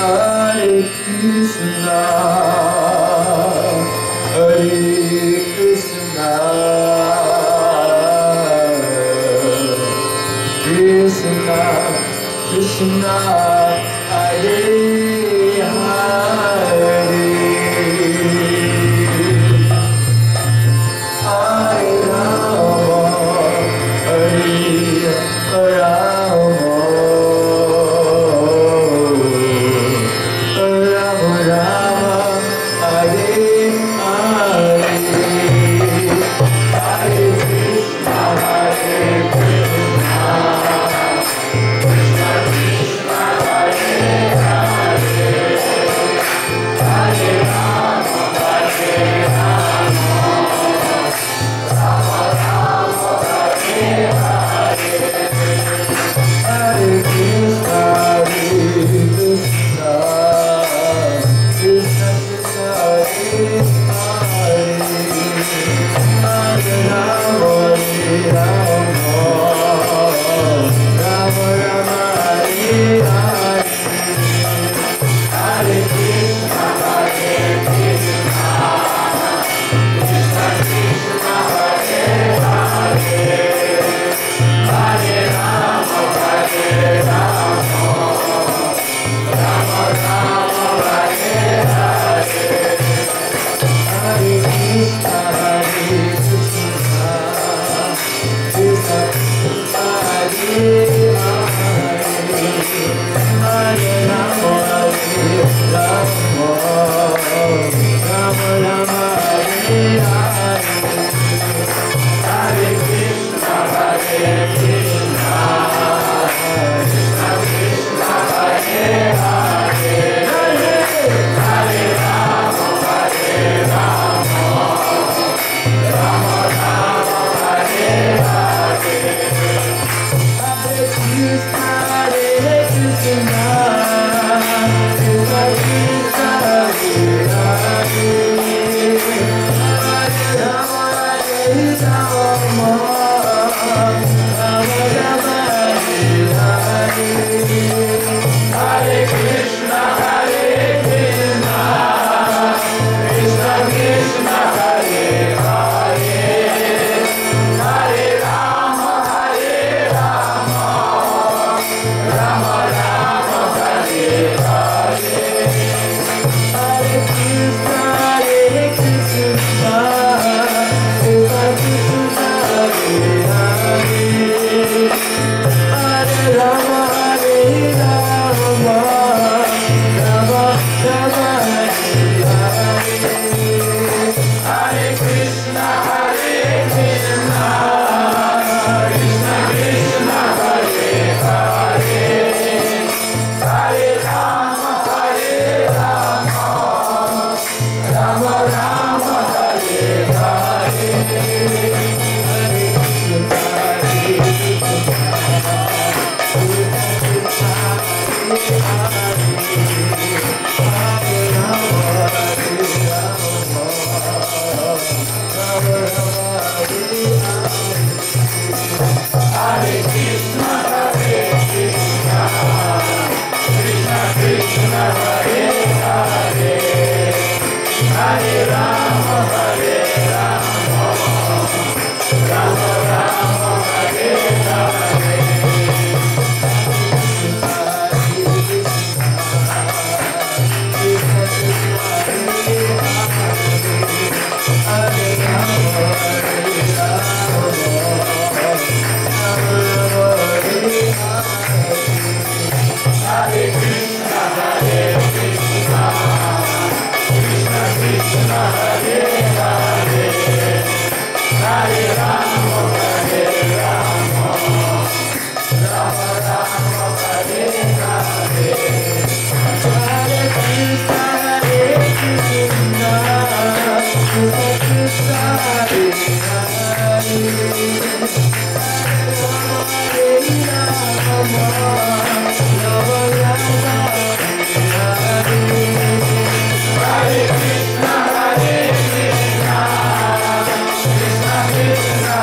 Hare Krishna, Hare Krishna, Krishna Krishna, Hare Hare, Hare Rama, Hare Rama, Rama Rama, Hare Hare, Hare Krishna, Hare Krishna, Krishna Krishna, Hare Hare, Hare Rama, Hare Rama, Rama Rama, Hare Hare, Hare Krishna, Hare Krishna, Krishna Krishna, Hare Hare, Hare Rama, Hare Rama, Rama Rama, Hare Hare, Hare Krishna, Hare Krishna, Krishna Krishna, Hare Hare, Hare Rama, Hare Rama, Rama Rama, Hare Hare, Hare Krishna, Hare Krishna, Krishna Krishna, Hare Hare, Hare Rama, Hare Rama, Rama Rama, Hare Hare, Hare Krishna, Hare Krishna, Krishna Krishna, Hare Hare, Hare Rama, Hare Rama, Rama Rama, Hare Hare, Hare Krishna, Hare Krishna, Krishna Krishna, Hare Hare, Hare Rama, Hare Rama, Rama Rama, Hare Hare, Hare Krishna, Hare Krishna, Krishna Krishna, Hare Hare, Hare Rama, Hare Rama, Rama Rama, Hare Hare, Hare Krishna, Hare Krishna, Krishna Krishna, Hare Hare, Hare Rama, Hare Rama, Rama Rama, Hare Hare, Hare Krishna, Hare Krishna, Krishna Krishna, Hare Hare, Hare Rama, Hare Rama, Rama Rama, Hare Hare, Hare Krishna, Hare Krishna, Hare Krishna, Krishna Krishna, Hare Hare, Hare Rama, Hare Rama, Rama Rama, Hare Hare, Hare Krishna, Hare Krishna, Krishna Krishna, Hare Hare, Hare Rama, Hare Rama, Rama Rama, Hare Hare, Hare Krishna, Hare Krishna, Krishna Krishna, Hare Hare, Hare Rama, Rama Rama, Hare Krishna, Hare Krishna, Krishna Krishna,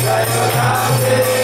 Jai Radhe